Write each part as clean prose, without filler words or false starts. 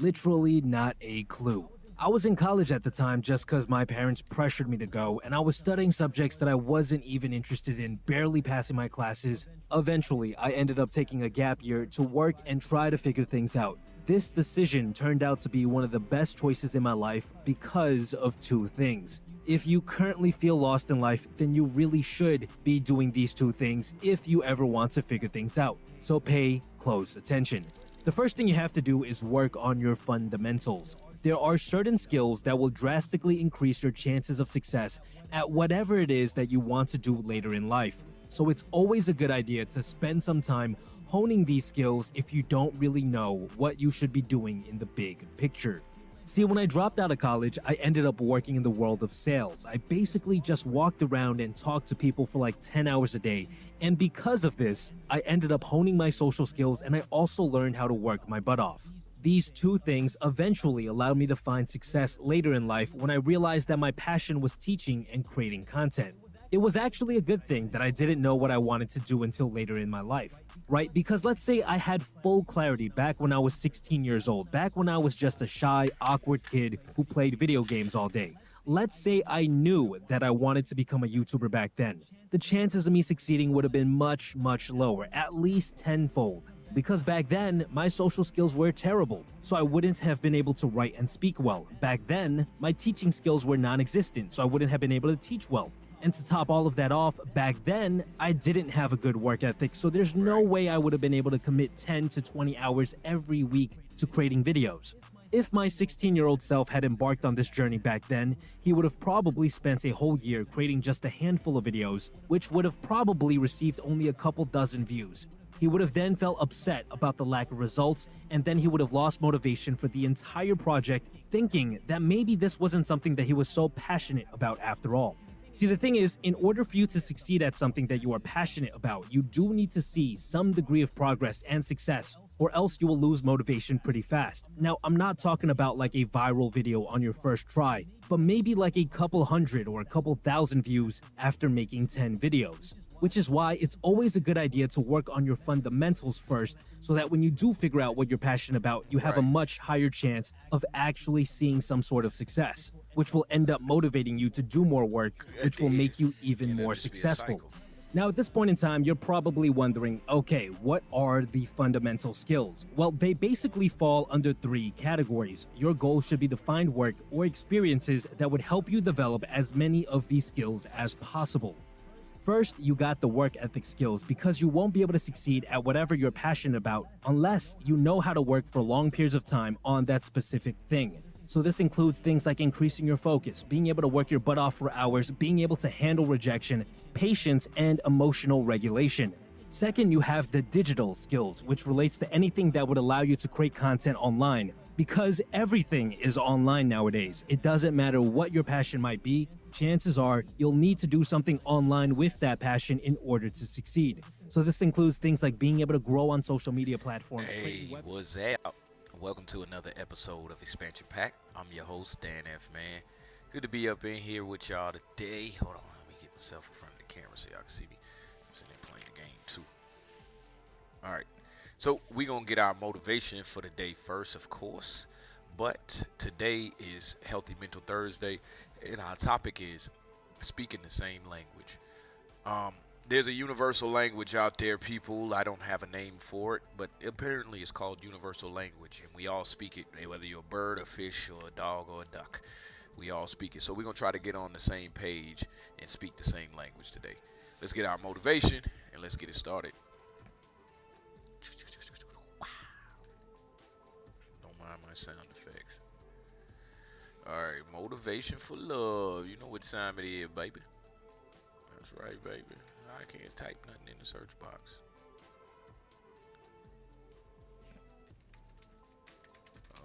Literally not a clue. I was in college at the time just because my parents pressured me to go, and I was studying subjects that I wasn't even interested in, barely passing my classes. Eventually, I ended up taking a gap year to work and try to figure things out. This decision turned out to be one of the best choices in my life because of two things. If you currently feel lost in life, then you really should be doing these two things if you ever want to figure things out. So pay close attention. The first thing you have to do is work on your fundamentals. There are certain skills that will drastically increase your chances of success at whatever it is that you want to do later in life. So it's always a good idea to spend some time honing these skills if you don't really know what you should be doing in the big picture. See, when I dropped out of college, I ended up working in the world of sales. I basically just walked around and talked to people for like 10 hours a day. And because of this, I ended up honing my social skills and I also learned how to work my butt off. These two things eventually allowed me to find success later in life when I realized that my passion was teaching and creating content. It was actually a good thing that I didn't know what I wanted to do until later in my life, right? Because let's say I had full clarity back when I was 16 years old, back when I was just a shy, awkward kid who played video games all day. Let's say I knew that I wanted to become a YouTuber back then. The chances of me succeeding would have been much, much lower, at least tenfold. Because back then, my social skills were terrible, so I wouldn't have been able to write and speak well. Back then, my teaching skills were non-existent, so I wouldn't have been able to teach well. And to top all of that off, back then, I didn't have a good work ethic, so there's no way I would have been able to commit 10 to 20 hours every week to creating videos. If my 16-year-old self had embarked on this journey back then, he would have probably spent a whole year creating just a handful of videos, which would have probably received only a couple dozen views. He would have then felt upset about the lack of results, and then he would have lost motivation for the entire project, thinking that maybe this wasn't something that he was so passionate about after all. See, the thing is, in order for you to succeed at something that you are passionate about, you do need to see some degree of progress and success, or else you will lose motivation pretty fast. Now, I'm not talking about like a viral video on your first try, but maybe like a couple hundred or a couple thousand views after making 10 videos. Which is why it's always a good idea to work on your fundamentals first, so that when you do figure out what you're passionate about, you have a much higher chance of actually seeing some sort of success, which will end up motivating you to do more work, which will make you even more successful. Now, at this point in time, you're probably wondering, okay, what are the fundamental skills? Well, they basically fall under three categories. Your goal should be to find work or experiences that would help you develop as many of these skills as possible. First, you got the work ethic skills, because you won't be able to succeed at whatever you're passionate about unless you know how to work for long periods of time on that specific thing. So this includes things like increasing your focus, being able to work your butt off for hours, being able to handle rejection, patience, and emotional regulation. Second, you have the digital skills, which relates to anything that would allow you to create content online. Because everything is online nowadays, it doesn't matter what your passion might be, chances are you'll need to do something online with that passion in order to succeed. So this includes things like being able to grow on social media platforms. Hey, what's up? Welcome to another episode of Expansion Pack. I'm your host, Dan F. Man. Good to be up in here with y'all today. Hold on, let me get myself in front of the camera so y'all can see me. I'm sitting there playing the game too. All right, so we're going to get our motivation for the day first, of course. But today is Healthy Mental Thursday, and our topic is speaking the same language. There's a universal language out there, people. I don't have a name for it, but apparently it's called universal language, and we all speak it, whether you're a bird, a fish, or a dog, or a duck. We all speak it. So we're going to try to get on the same page and speak the same language today. Let's get our motivation, and let's get it started. Don't mind my sound effects. Alright, motivation for love. You know what time it is, baby. That's right, baby. I can't type nothing in the search box.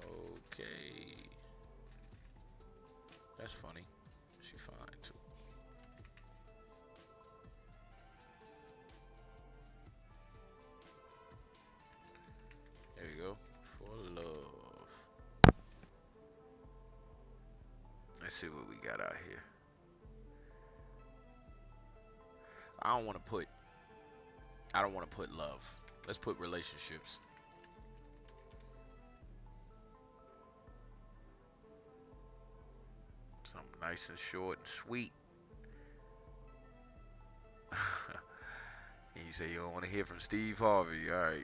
Okay. That's funny. She fine too. There you go. For love. Let's see what we got out here. I don't want to put love. Let's put relationships. Nice and short and sweet. And you say you don't want to hear from Steve Harvey. All right.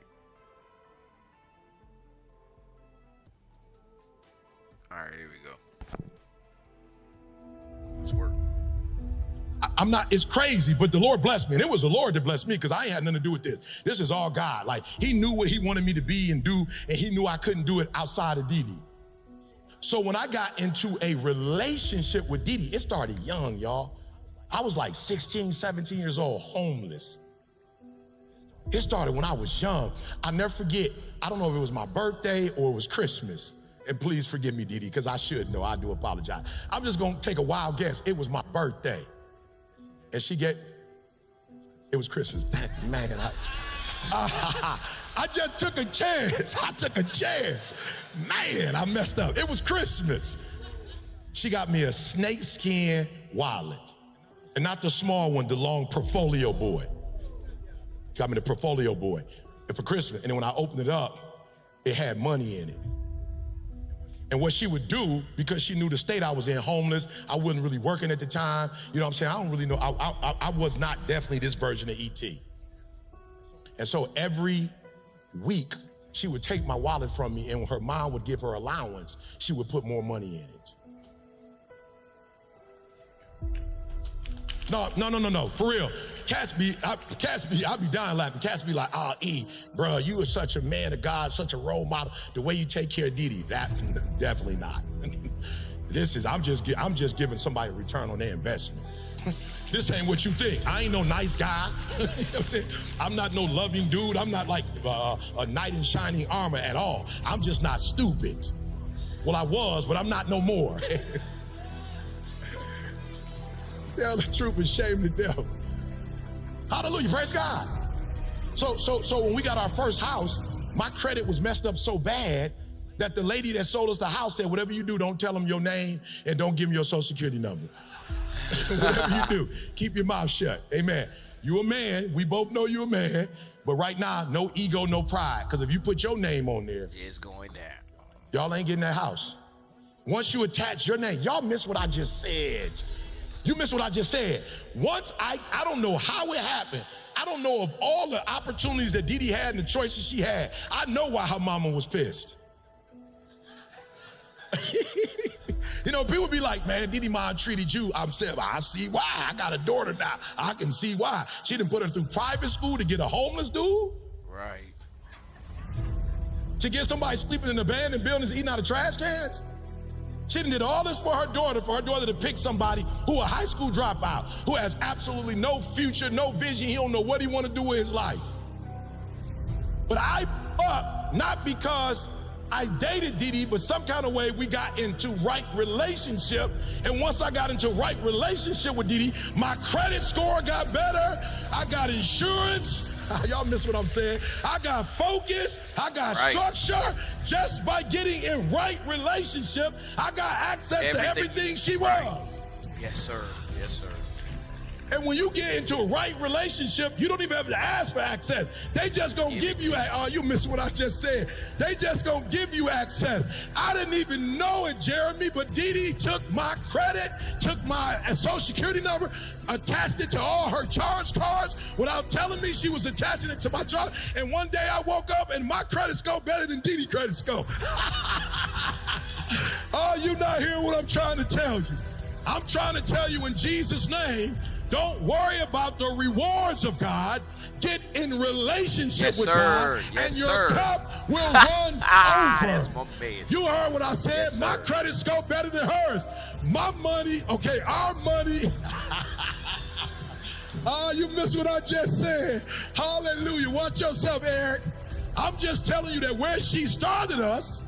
All right, here we go. Let's work. I'm not, it's crazy, but the Lord blessed me. And it was the Lord that blessed me because I ain't had nothing to do with this. This is all God. Like, he knew what he wanted me to be and do, and he knew I couldn't do it outside of Dee Dee. So when I got into a relationship with Dee Dee, it started young, y'all. I was like 16, 17 years old, homeless. It started when I was young. I'll never forget, I don't know if it was my birthday or it was Christmas. And please forgive me, Dee Dee, because I should know. I do apologize. I'm just going to take a wild guess. It was my birthday. And it was Christmas. Man, I just took a chance. I took a chance. Man, I messed up. It was Christmas. She got me a snakeskin wallet. And not the small one, the long portfolio boy. Got me the portfolio boy for Christmas. And then when I opened it up, it had money in it. And what she would do, because she knew the state I was in, homeless, I wasn't really working at the time, you know what I'm saying? I don't really know, I was not definitely this version of E.T. And so every week, she would take my wallet from me, and when her mom would give her allowance, she would put more money in it. No, for real. Cats be, I be dying laughing. Cats be like, E, bro, you are such a man of God, such a role model. The way you take care of Dee Dee, that definitely not. I'm just giving somebody a return on their investment. This ain't what you think. I ain't no nice guy. You know what I'm saying? I'm not no loving dude. I'm not like a knight in shining armor at all. I'm just not stupid. Well, I was, but I'm not no more. Tell the truth and shame the devil. Hallelujah, praise God. So when we got our first house, my credit was messed up so bad that the lady that sold us the house said, whatever you do, don't tell them your name and don't give them your social security number. Whatever you do, keep your mouth shut. Amen. You a man, we both know you a man, but right now, no ego, no pride. Because if you put your name on there, it's going down. Y'all ain't getting that house. Once you attach your name, y'all miss what I just said. You missed what I just said. Once I don't know how it happened. I don't know of all the opportunities that Dee Dee had and the choices she had. I know why her mama was pissed. You know, people be like, man, Dee Dee mom treated you. I'm saying, I see why. I got a daughter now. I can see why. She done put her through private school to get a homeless dude. Right. To get somebody sleeping in abandoned buildings eating out of trash cans. She did all this for her daughter to pick somebody who a high school dropout, who has absolutely no future, no vision. He don't know what he want to do with his life. But I fucked, not because I dated Dee Dee, but some kind of way we got into right relationship. And once I got into right relationship with Dee Dee, my credit score got better. I got insurance. Y'all miss what I'm saying? I got focus, I got structure. Just by getting in right relationship, I got access to everything she was. Yes, sir. Yes, sir. And when you get into a right relationship, you don't even have to ask for access. They just gonna give you, you missed what I just said. They just gonna give you access. I didn't even know it, Jeremy, but Dee Dee took my credit, took my social security number, attached it to all her charge cards without telling me she was attaching it to my charge. And one day I woke up and my credit score better than Dee Dee's credit score. Oh, you not hearing what I'm trying to tell you. I'm trying to tell you in Jesus' name, don't worry about the rewards of God. Get in relationship with God, and your cup will run over. You heard what I said? My credit score better than hers. My money, okay, our money. Oh, you missed what I just said. Hallelujah. Watch yourself, Eric. I'm just telling you that where she started us,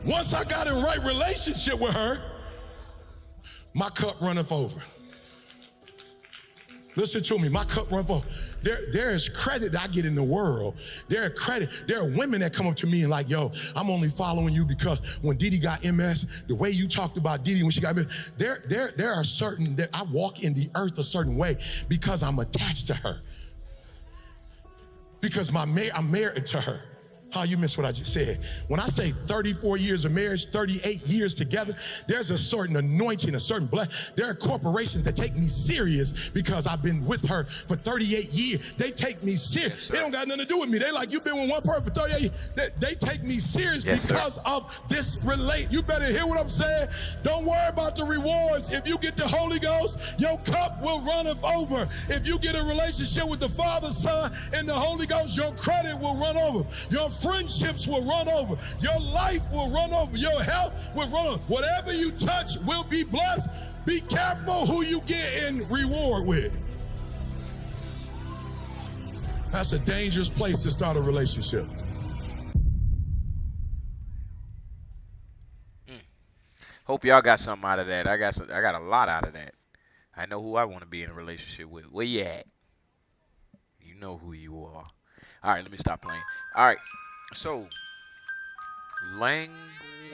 once I got in right relationship with her, my cup runneth over. Listen to me, my cup runneth over. There is credit that I get in the world. There are women that come up to me and like, yo, I'm only following you because when Dee Dee got MS, the way you talked about Dee Dee when she got MS, there are certain, that I walk in the earth a certain way because I'm attached to her. Because I'm married to her. How you miss what I just said? When I say 34 years of marriage, 38 years together, there's a certain anointing, a certain blessing. There are corporations that take me serious because I've been with her for 38 years. They take me serious. They don't got nothing to do with me. They like, you've been with one person for 38 years. They take me serious because of this relate. You better hear what I'm saying. Don't worry about the rewards. If you get the Holy Ghost, your cup will runneth over. If you get a relationship with the Father, Son, and the Holy Ghost, your credit will run over. Your friendships will run over. Your life will run over. Your health will run over. Whatever you touch will be blessed. Be careful who you get in reward with. That's a dangerous place to start a relationship. Hope y'all got something out of that. I got a lot out of that. I know who I want to be in a relationship with. Where you at? You know who you are. All right, let me stop playing. All right, so language.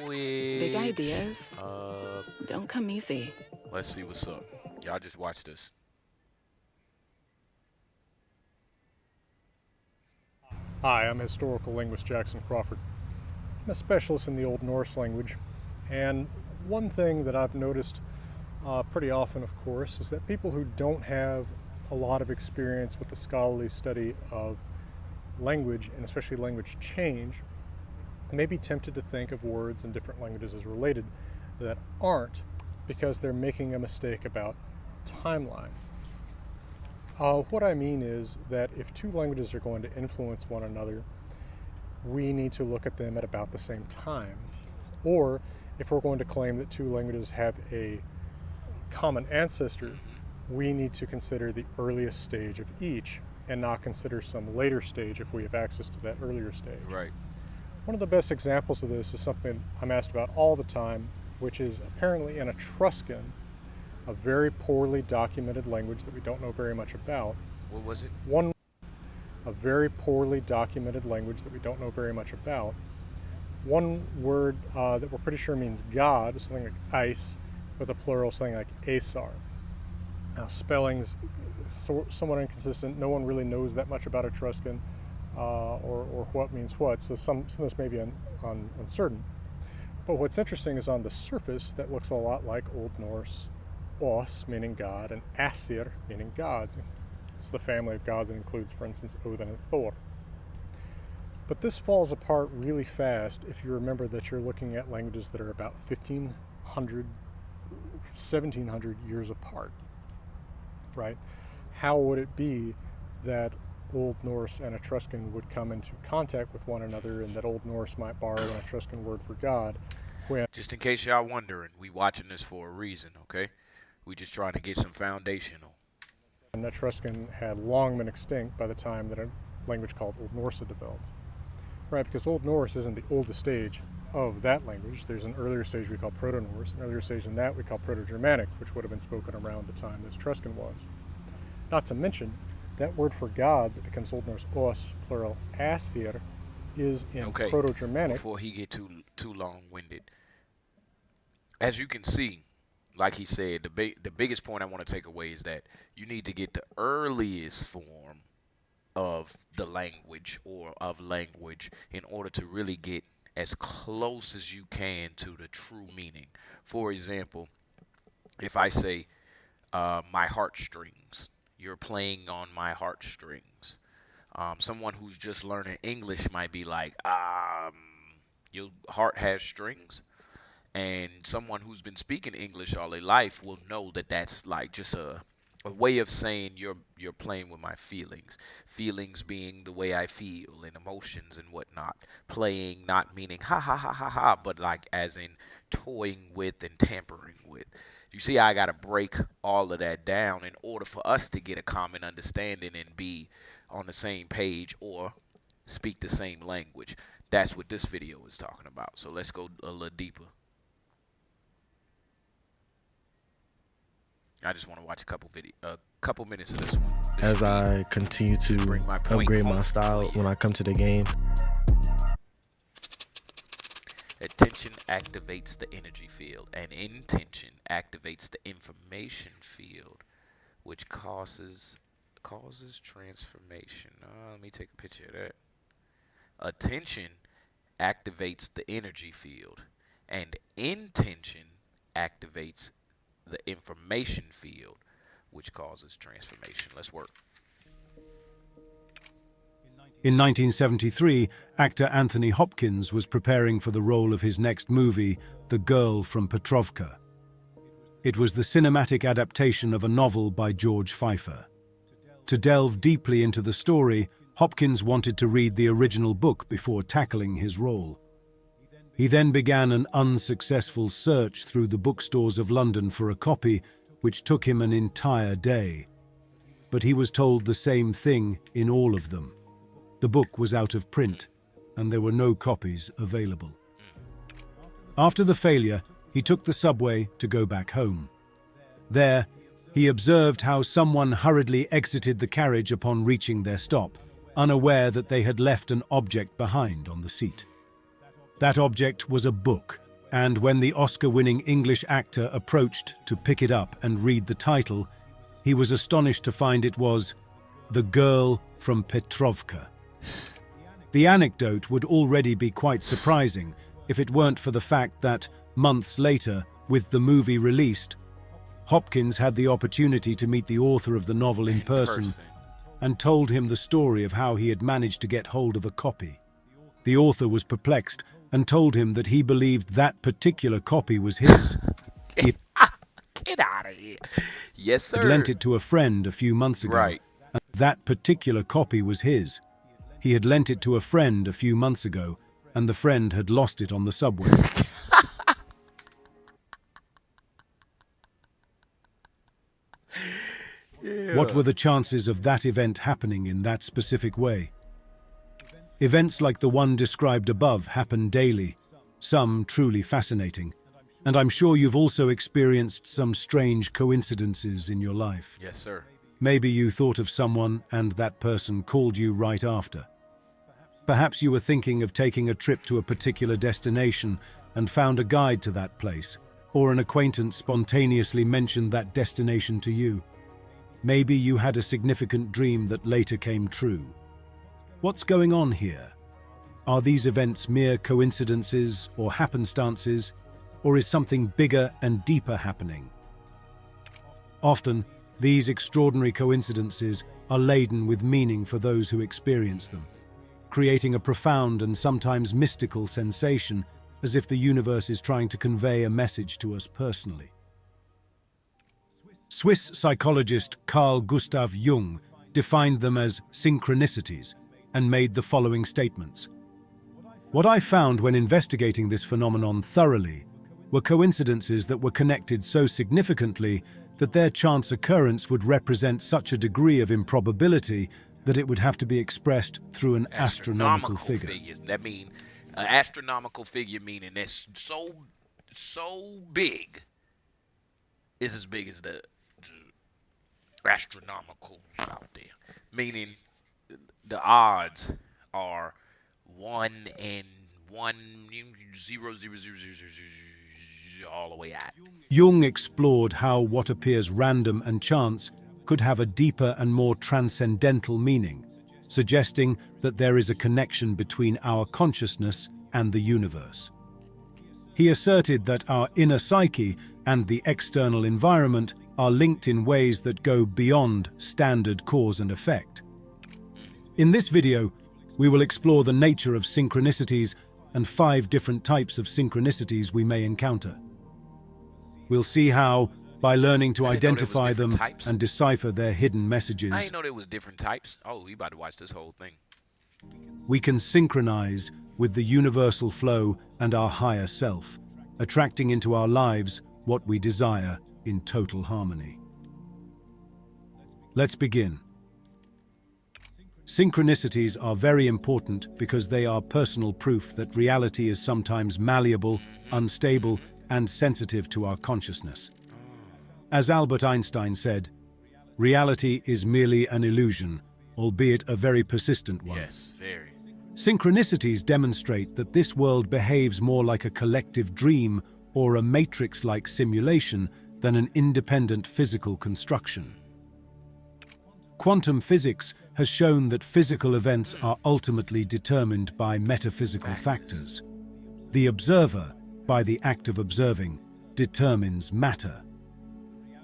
Big ideas don't come easy. Let's see what's up. Y'all just watch this. Hi, I'm historical linguist Jackson Crawford. I'm a specialist in the Old Norse language, and one thing that I've noticed pretty often, of course, is that people who don't have a lot of experience with the scholarly study of language, and especially language change, may be tempted to think of words in different languages as related that aren't, because they're making a mistake about timelines. What I mean is that if two languages are going to influence one another, we need to look at them at about the same time. Or if we're going to claim that two languages have a common ancestor, we need to consider the earliest stage of each and not consider some later stage if we have access to that earlier stage. Right. One of the best examples of this is something I'm asked about all the time, which is apparently an Etruscan, a very poorly documented language that we don't know very much about. What was it? A very poorly documented language that we don't know very much about. One word that we're pretty sure means God, something like ice, with a plural, something like Asar. Now, spelling's somewhat inconsistent. No one really knows that much about Etruscan or what means what, so some of this may be uncertain. But what's interesting is on the surface, that looks a lot like Old Norse os, meaning God, and Asir, meaning gods. It's the family of gods that includes, for instance, Odin and Thor. But this falls apart really fast if you remember that you're looking at languages that are about 1,500, 1,700 years apart, right? How would it be that Old Norse and Etruscan would come into contact with one another, and that Old Norse might borrow an Etruscan word for God? Just in case y'all wondering, we watching this for a reason, okay? We just trying to get some foundational. And Etruscan had long been extinct by the time that a language called Old Norse had developed. Right, because Old Norse isn't the oldest stage of that language. There's an earlier stage we call Proto-Norse, an earlier stage than that we call Proto-Germanic, which would have been spoken around the time that Etruscan was. Not to mention, that word for God that becomes Old Norse os, plural asir, is in Proto-Germanic. Before he get too long-winded, as you can see, like he said, the biggest point I want to take away is that you need to get the earliest form of the language or of language in order to really get as close as you can to the true meaning. For example, if I say my heartstrings, you're playing on my heartstrings. Someone who's just learning English might be like, your heart has strings. And someone who's been speaking English all their life will know that that's like just a way of saying you're playing with my feelings. Feelings being the way I feel and emotions and whatnot. Playing not meaning ha ha ha ha ha, but like as in toying with and tampering with. You see, I got to break all of that down in order for us to get a common understanding and be on the same page or speak the same language. That's what this video is talking about. So let's go a little deeper. I just want to watch a couple minutes of this one. As I continue to upgrade my style when I come to the game. Attention activates the energy field, and intention activates the information field, which causes transformation. Let me take a picture of that. Attention activates the energy field, and intention activates the information field, which causes transformation. Let's work. In 1973, actor Anthony Hopkins was preparing for the role of his next movie, The Girl from Petrovka. It was the cinematic adaptation of a novel by George Pfeiffer. To delve deeply into the story, Hopkins wanted to read the original book before tackling his role. He then began an unsuccessful search through the bookstores of London for a copy, which took him an entire day. But he was told the same thing in all of them. The book was out of print, and there were no copies available. After the failure, he took the subway to go back home. There, he observed how someone hurriedly exited the carriage upon reaching their stop, unaware that they had left an object behind on the seat. That object was a book, and when the Oscar-winning English actor approached to pick it up and read the title, he was astonished to find it was The Girl from Petrovka. The anecdote would already be quite surprising if it weren't for the fact that, months later, with the movie released, Hopkins had the opportunity to meet the author of the novel in person and told him the story of how he had managed to get hold of a copy. The author was perplexed and told him that he believed that particular copy was his. He Get out of here. Yes, sir. had lent it to a friend a few months ago, Right. and that particular copy was his. He had lent it to a friend a few months ago, and the friend had lost it on the subway. What were the chances of that event happening in that specific way? Events like the one described above happen daily, some truly fascinating, and I'm sure you've also experienced some strange coincidences in your life. Yes, sir. Maybe you thought of someone and that person called you right after. Perhaps you were thinking of taking a trip to a particular destination and found a guide to that place, or an acquaintance spontaneously mentioned that destination to you. Maybe you had a significant dream that later came true. What's going on here? Are these events mere coincidences or happenstances, or is something bigger and deeper happening? Often, these extraordinary coincidences are laden with meaning for those who experience them, creating a profound and sometimes mystical sensation, as if the universe is trying to convey a message to us personally. Swiss psychologist Carl Gustav Jung defined them as synchronicities and made the following statements. What I found when investigating this phenomenon thoroughly were coincidences that were connected so significantly that their chance occurrence would represent such a degree of improbability that it would have to be expressed through an astronomical figure. Figures. That mean an astronomical figure, meaning that's so big. It's as big as the astronomical out there. Meaning the odds are 1 in 1 0 0 0 0 0 all the way out. Jung explored how what appears random and chance could have a deeper and more transcendental meaning, suggesting that there is a connection between our consciousness and the universe. He asserted that our inner psyche and the external environment are linked in ways that go beyond standard cause and effect. In this video, we will explore the nature of synchronicities and 5 different types of synchronicities we may encounter. We'll see how, by learning to identify them and decipher their hidden messages, I didn't know there was different types. Oh, we about to watch this whole thing. we can synchronize with the universal flow and our higher self, attracting into our lives what we desire in total harmony. Let's begin. Synchronicities are very important because they are personal proof that reality is sometimes malleable, unstable, and sensitive to our consciousness. As Albert Einstein said, reality is merely an illusion, albeit a very persistent one. Yes, very. Synchronicities demonstrate that this world behaves more like a collective dream or a matrix-like simulation than an independent physical construction. Quantum physics has shown that physical events are ultimately determined by metaphysical factors. The observer, by the act of observing, determines matter.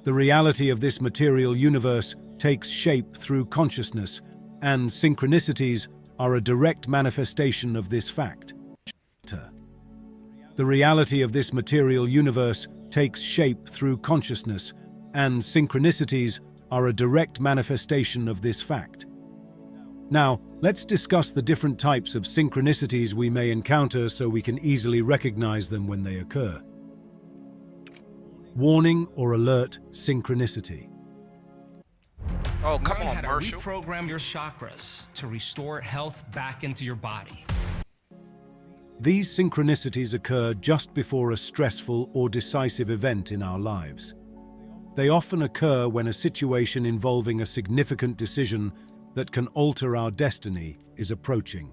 The reality of this material universe takes shape through consciousness, and synchronicities are a direct manifestation of this fact. The reality of this material universe takes shape through consciousness, and synchronicities are a direct manifestation of this fact. Now, let's discuss the different types of synchronicities we may encounter so we can easily recognize them when they occur. Warning or alert synchronicity. Oh, come Learn on, how to Marshall. reprogram your chakras to restore health back into your body. These synchronicities occur just before a stressful or decisive event in our lives. They often occur when a situation involving a significant decision that can alter our destiny is approaching.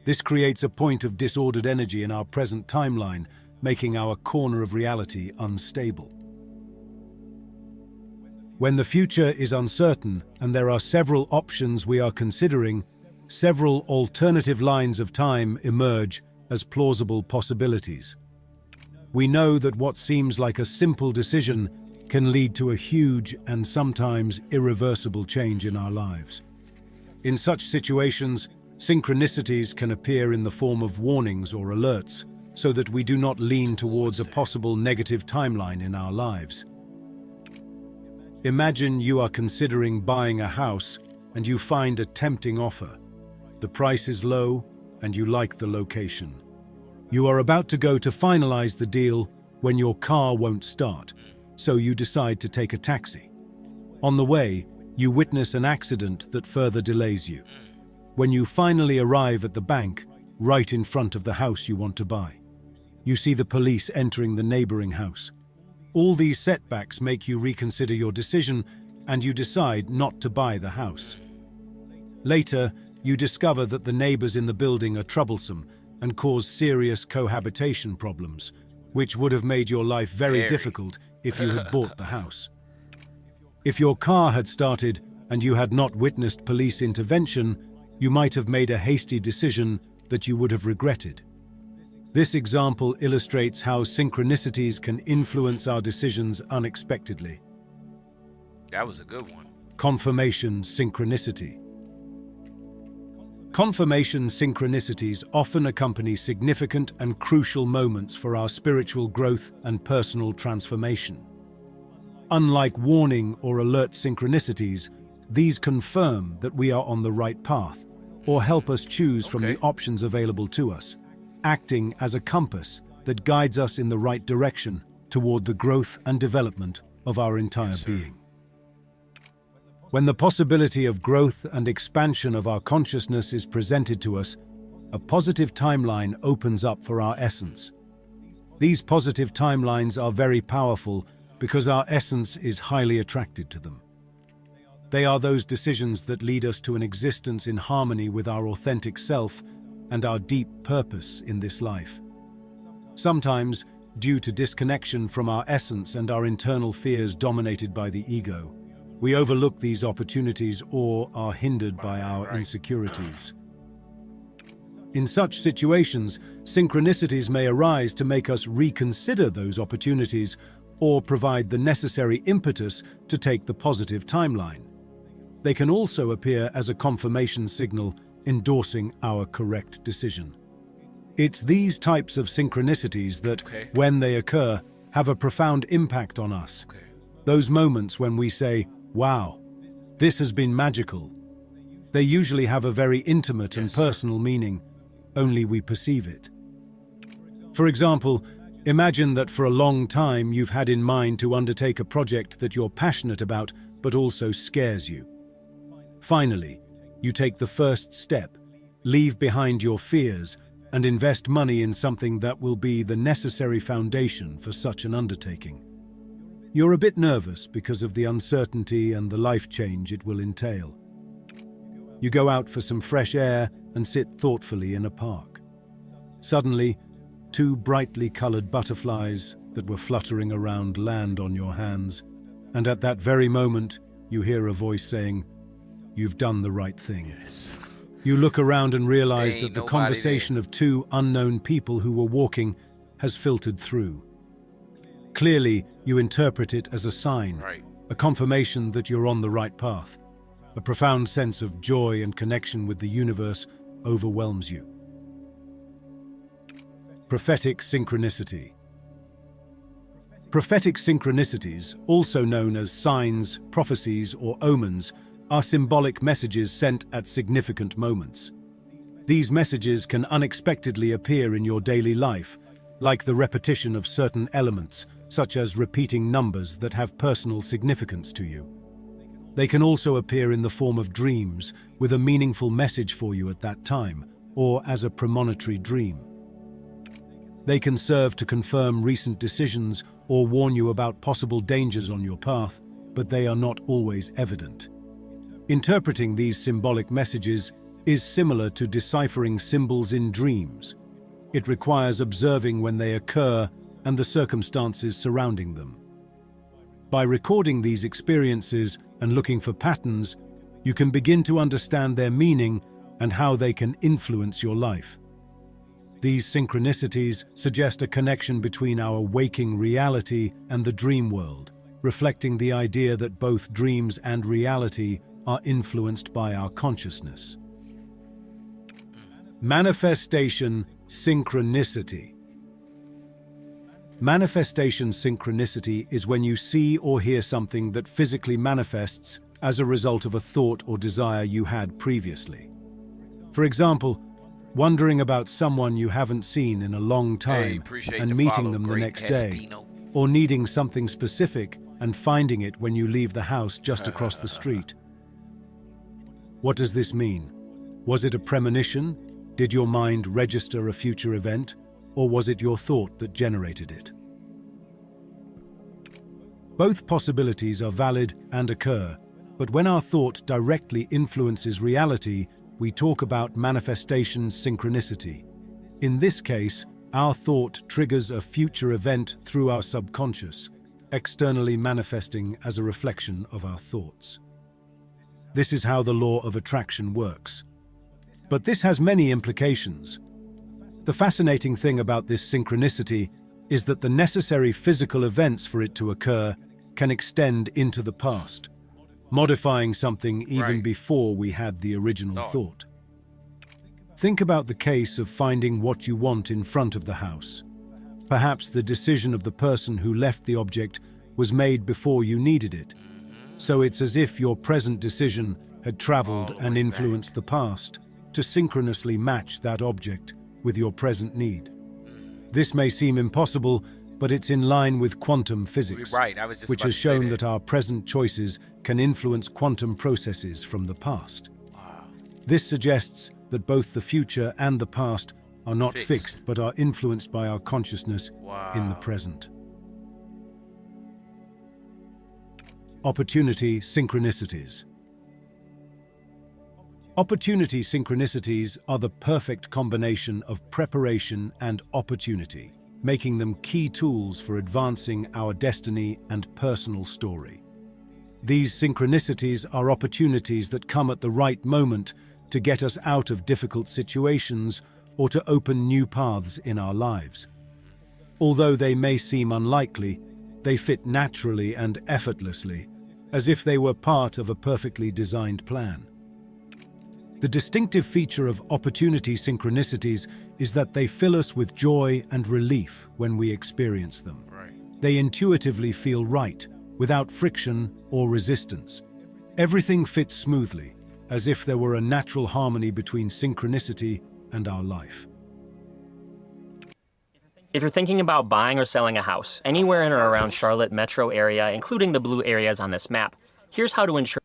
This creates a point of disordered energy in our present timeline, making our corner of reality unstable. When the future is uncertain and there are several options we are considering, several alternative lines of time emerge as plausible possibilities. We know that what seems like a simple decision can lead to a huge and sometimes irreversible change in our lives. In such situations, synchronicities can appear in the form of warnings or alerts, so that we do not lean towards a possible negative timeline in our lives. Imagine you are considering buying a house and you find a tempting offer. The price is low and you like the location. You are about to go to finalize the deal when your car won't start, so you decide to take a taxi. On the way, you witness an accident that further delays you. When you finally arrive at the bank, right in front of the house you want to buy, you see the police entering the neighboring house. All these setbacks make you reconsider your decision and you decide not to buy the house. Later, you discover that the neighbors in the building are troublesome and cause serious cohabitation problems, which would have made your life very difficult if you had bought the house. If your car had started and you had not witnessed police intervention, you might have made a hasty decision that you would have regretted. This example illustrates how synchronicities can influence our decisions unexpectedly. That was a good one. Confirmation synchronicity. Confirmation synchronicities often accompany significant and crucial moments for our spiritual growth and personal transformation. Unlike warning or alert synchronicities, these confirm that we are on the right path or help us choose from the options available to us, acting as a compass that guides us in the right direction toward the growth and development of our entire being. When the possibility of growth and expansion of our consciousness is presented to us, a positive timeline opens up for our essence. These positive timelines are very powerful because our essence is highly attracted to them. They are those decisions that lead us to an existence in harmony with our authentic self and our deep purpose in this life. Sometimes, due to disconnection from our essence and our internal fears dominated by the ego, we overlook these opportunities or are hindered by our insecurities. In such situations, synchronicities may arise to make us reconsider those opportunities or provide the necessary impetus to take the positive timeline. They can also appear as a confirmation signal endorsing our correct decision. It's these types of synchronicities that, when they occur, have a profound impact on us. Those moments when we say, "Wow, this has been magical." They usually have a very intimate and personal meaning, only we perceive it. For example, imagine that for a long time you've had in mind to undertake a project that you're passionate about but also scares you. Finally, you take the first step, leave behind your fears, and invest money in something that will be the necessary foundation for such an undertaking. You're a bit nervous because of the uncertainty and the life change it will entail. You go out for some fresh air and sit thoughtfully in a park. Suddenly, two brightly colored butterflies that were fluttering around land on your hands, and at that very moment, you hear a voice saying, you've done the right thing. You look around and realize Ain't that the nobody conversation there. of two unknown people who were walking has filtered through. Clearly, you interpret it as a sign, Right. a confirmation that you're on the right path. A profound sense of joy and connection with the universe overwhelms you. Prophetic synchronicity. Prophetic synchronicities, also known as signs, prophecies, or omens, are symbolic messages sent at significant moments. These messages can unexpectedly appear in your daily life, like the repetition of certain elements, such as repeating numbers that have personal significance to you. They can also appear in the form of dreams, with a meaningful message for you at that time, or as a premonitory dream. They can serve to confirm recent decisions or warn you about possible dangers on your path, but they are not always evident. Interpreting these symbolic messages is similar to deciphering symbols in dreams. It requires observing when they occur and the circumstances surrounding them. By recording these experiences and looking for patterns, you can begin to understand their meaning and how they can influence your life. These synchronicities suggest a connection between our waking reality and the dream world, reflecting the idea that both dreams and reality are influenced by our consciousness. Manifestation synchronicity. Manifestation synchronicity is when you see or hear something that physically manifests as a result of a thought or desire you had previously. For example, wondering about someone you haven't seen in a long time appreciate and the meeting follow, them the Great next day, Castino. or needing something specific and finding it when you leave the house just across the street. What does this mean? Was it a premonition? Did your mind register a future event? Or was it your thought that generated it? Both possibilities are valid and occur, but when our thought directly influences reality, we talk about manifestation synchronicity. In this case, our thought triggers a future event through our subconscious, externally manifesting as a reflection of our thoughts. This is how the law of attraction works. But this has many implications. The fascinating thing about this synchronicity is that the necessary physical events for it to occur can extend into the past, modifying something even Right. before we had the original Thought. thought. Think about the case of finding what you want in front of the house. Perhaps the decision of the person who left the object was made before you needed it. So it's as if your present decision had traveled and influenced the past to synchronously match that object with your present need. This may seem impossible, but it's in line with quantum physics, Right, I was just which about has to say shown that. that our present choices can influence quantum processes from the past. This suggests that both the future and the past are not fixed but are influenced by our consciousness in the present. Opportunity synchronicities. Opportunity synchronicities are the perfect combination of preparation and opportunity, making them key tools for advancing our destiny and personal story. These synchronicities are opportunities that come at the right moment to get us out of difficult situations or to open new paths in our lives. Although they may seem unlikely, they fit naturally and effortlessly, as if they were part of a perfectly designed plan. The distinctive feature of opportunity synchronicities is that they fill us with joy and relief when we experience them. They intuitively feel right, without friction or resistance. Everything fits smoothly, as if there were a natural harmony between synchronicity and our life. If you're thinking about buying or selling a house anywhere in or around Charlotte metro area, including the blue areas on this map, here's how to ensure.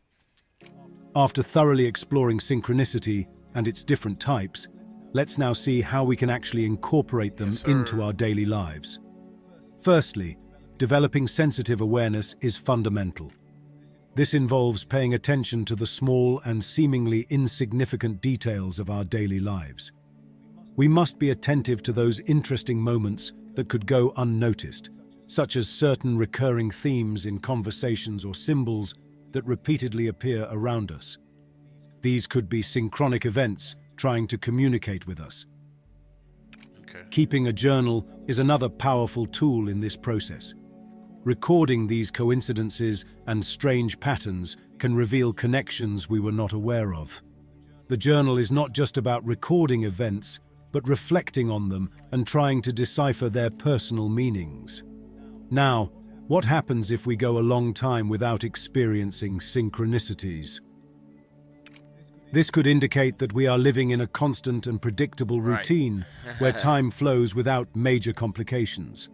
After thoroughly exploring synchronicity and its different types, let's now see how we can actually incorporate them into our daily lives. Firstly, developing sensitive awareness is fundamental. This involves paying attention to the small and seemingly insignificant details of our daily lives. We must be attentive to those interesting moments that could go unnoticed, such as certain recurring themes in conversations or symbols that repeatedly appear around us. These could be synchronic events trying to communicate with us. Okay. Keeping a journal is another powerful tool in this process. Recording these coincidences and strange patterns can reveal connections we were not aware of. The journal is not just about recording events, but reflecting on them and trying to decipher their personal meanings. Now, what happens if we go a long time without experiencing synchronicities? This could indicate that we are living in a constant and predictable routine where time flows without major complications.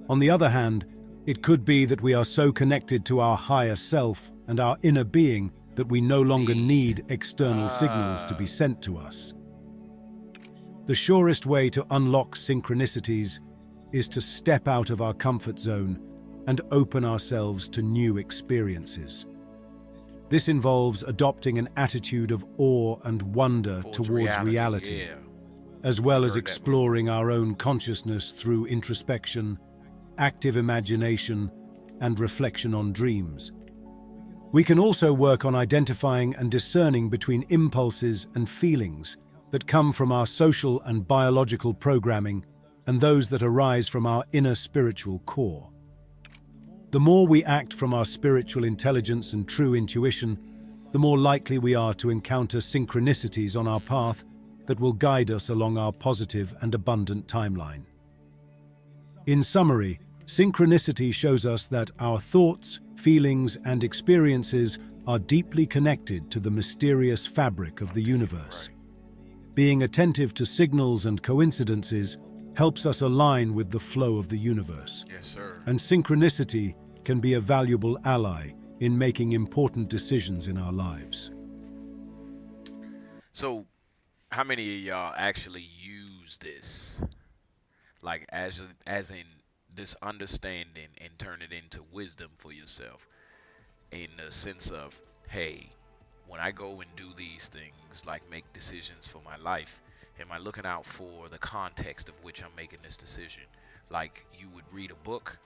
On the other hand, it could be that we are so connected to our higher self and our inner being that we no longer need external signals to be sent to us. The surest way to unlock synchronicities is to step out of our comfort zone and open ourselves to new experiences. This involves adopting an attitude of awe and wonder towards reality, as well as exploring our own consciousness through introspection, active imagination, and reflection on dreams. We can also work on identifying and discerning between impulses and feelings that come from our social and biological programming and those that arise from our inner spiritual core. The more we act from our spiritual intelligence and true intuition, the more likely we are to encounter synchronicities on our path that will guide us along our positive and abundant timeline. In summary, synchronicity shows us that our thoughts, feelings, and experiences are deeply connected to the mysterious fabric of the universe. Being attentive to signals and coincidences helps us align with the flow of the universe. Yes, sir. And synchronicity can be a valuable ally in making important decisions in our lives. So, how many of y'all actually use this? Like, as in this understanding and turn it into wisdom for yourself, in the sense of, hey, when I go and do these things, like make decisions for my life, am I looking out for the context of which I'm making this decision? Like, you would read a book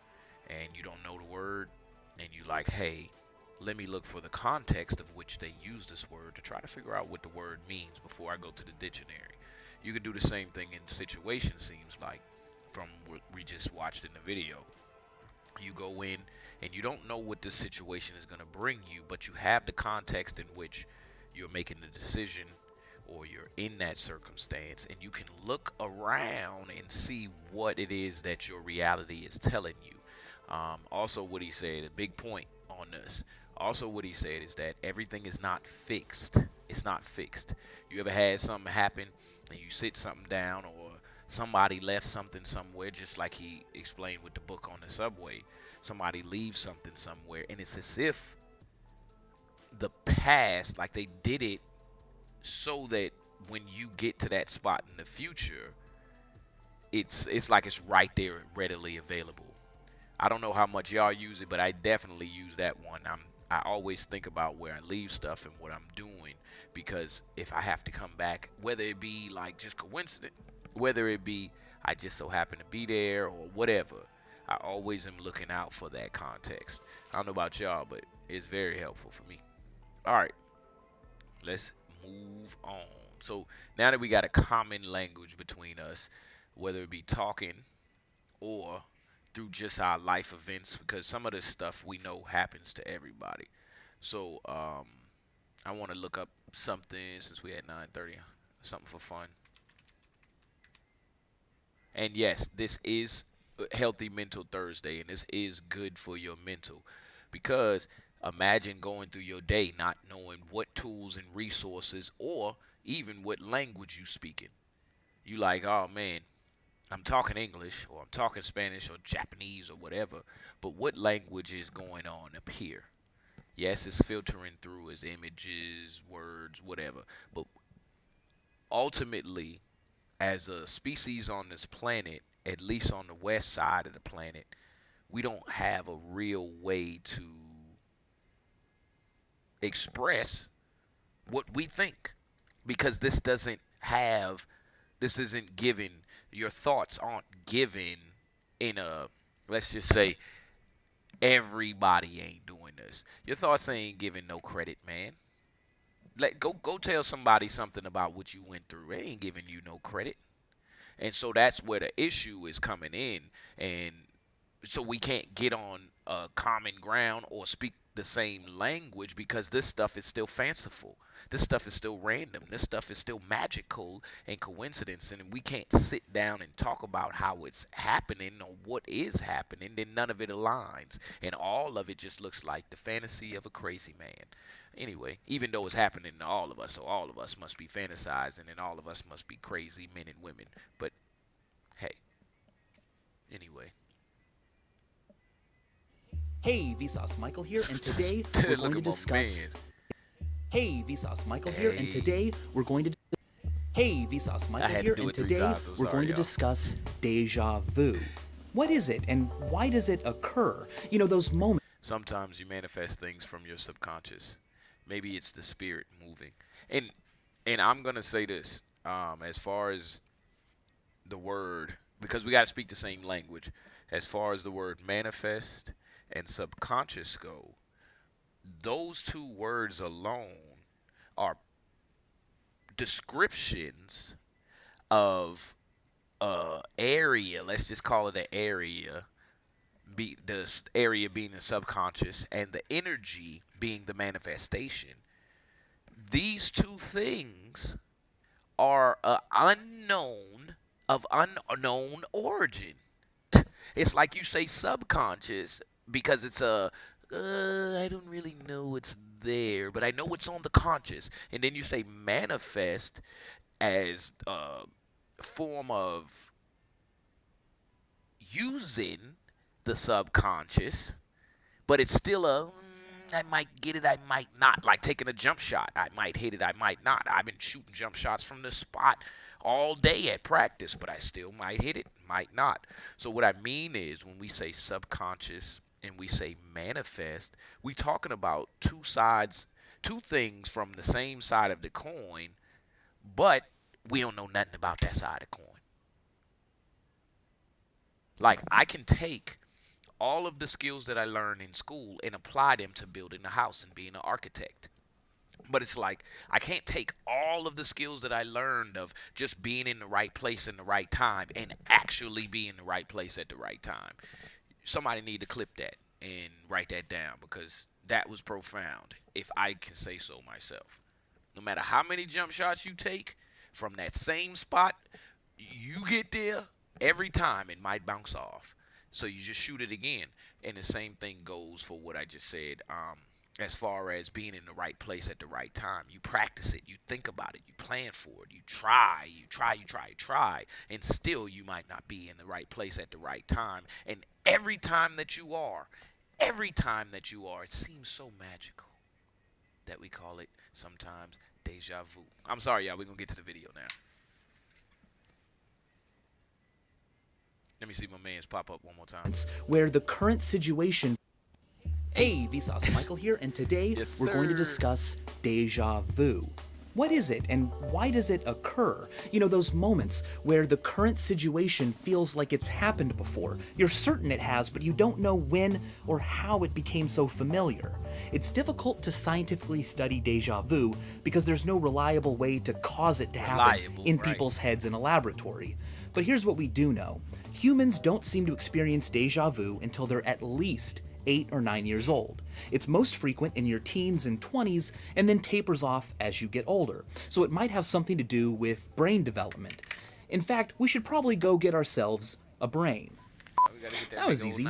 and you don't know the word, and you like, hey, let me look for the context of which they use this word to try to figure out what the word means before I go to the dictionary. You can do the same thing in situations, seems like, from what we just watched in the video. You go in and you don't know what this situation is going to bring you, but you have the context in which you're making the decision or you're in that circumstance, and you can look around and see what it is that your reality is telling you. Also, what he said, a big point on this, also what he said is that everything is not fixed. It's not fixed. You ever had something happen and you sit something down, or somebody left something somewhere, just like he explained with the book on the subway. Somebody leaves something somewhere, and it's as if the past, like they did it so that when you get to that spot in the future, it's like it's right there, readily available. I don't know how much y'all use it, but I definitely use that one. I always think about where I leave stuff and what I'm doing, because if I have to come back, whether it be like just coincidence, whether it be I just so happen to be there or whatever, I always am looking out for that context. I don't know about y'all, but it's very helpful for me. All right, let's move on. So now that we got a common language between us, whether it be talking or through just our life events, because some of this stuff we know happens to everybody. So I want to look up something, since we had 9:30, something for fun. And yes, this is Healthy Mental Thursday, and this is good for your mental, because imagine going through your day not knowing what tools and resources or even what language you speaking. You like, oh man, I'm talking English, or I'm talking Spanish or Japanese or whatever, but what language is going on up here? Yes, it's filtering through as images, words, whatever, but ultimately, as a species on this planet, at least on the west side of the planet, we don't have a real way to express what we think, because this isn't given, your thoughts aren't given in a, let's just say, everybody ain't doing this. Your thoughts ain't giving no credit, man. Go tell somebody something about what you went through. They ain't giving you no credit. And so that's where the issue is coming in. And so we can't get on common ground or speak the same language because this stuff is still fanciful. This stuff is still random. This stuff is still magical and coincidence. And we can't sit down and talk about how it's happening or what is happening. Then none of it aligns. And all of it just looks like the fantasy of a crazy man. Anyway, even though it's happening to all of us, so all of us must be fantasizing and all of us must be crazy men and women. But hey, anyway. Hey, Vsauce Michael here, and today we're going to discuss. Hey, Vsauce Michael here, and today we're going to. Hey, Vsauce Michael here, and today we're going to discuss deja vu. What is it, and why does it occur? You know, those moments. Sometimes you manifest things from your subconscious. Maybe it's the spirit moving. And I'm gonna say this, as far as the word, because we gotta speak the same language. As far as the word manifest and subconscious go, those two words alone are descriptions of area. Let's just call it an area. The area being the subconscious and the energy being the manifestation. These two things are unknown of unknown origin. It's like you say subconscious because it's I don't really know it's there, but I know it's on the conscious. And then you say manifest as a form of using the subconscious, but it's still I might get it, I might not. Like taking a jump shot, I might hit it, I might not. I've been shooting jump shots from the spot all day at practice, but I still might hit it, might not. So what I mean is when we say subconscious and we say manifest, we talking about two sides, two things from the same side of the coin, but we don't know nothing about that side of the coin. Like I can take all of the skills that I learned in school and apply them to building a house and being an architect. But it's like I can't take all of the skills that I learned of just being in the right place in the right time and actually be in the right place at the right time. Somebody need to clip that and write that down because that was profound, if I can say so myself. No matter how many jump shots you take from that same spot, you get there, every time it might bounce off. So you just shoot it again. And the same thing goes for what I just said, as far as being in the right place at the right time. You practice it, you think about it, you plan for it, you try, and still you might not be in the right place at the right time. And every time that you are, it seems so magical that we call it sometimes deja vu. I'm sorry, y'all, we're going to get to the video now. Let me see my man's pop up one more time. Where the current situation. Hey, Vsauce Michael here, and today we're going to discuss deja vu. What is it, and why does it occur? You know, those moments where the current situation feels like it's happened before. You're certain it has, but you don't know when or how it became so familiar. It's difficult to scientifically study deja vu because there's no reliable way to cause it to happen in people's heads in a laboratory. But here's what we do know. Humans don't seem to experience deja vu until they're at least 8 or 9 years old. It's most frequent in your teens and 20s and then tapers off as you get older, so it might have something to do with brain development. In fact, we should probably go get ourselves a brain. That was easy.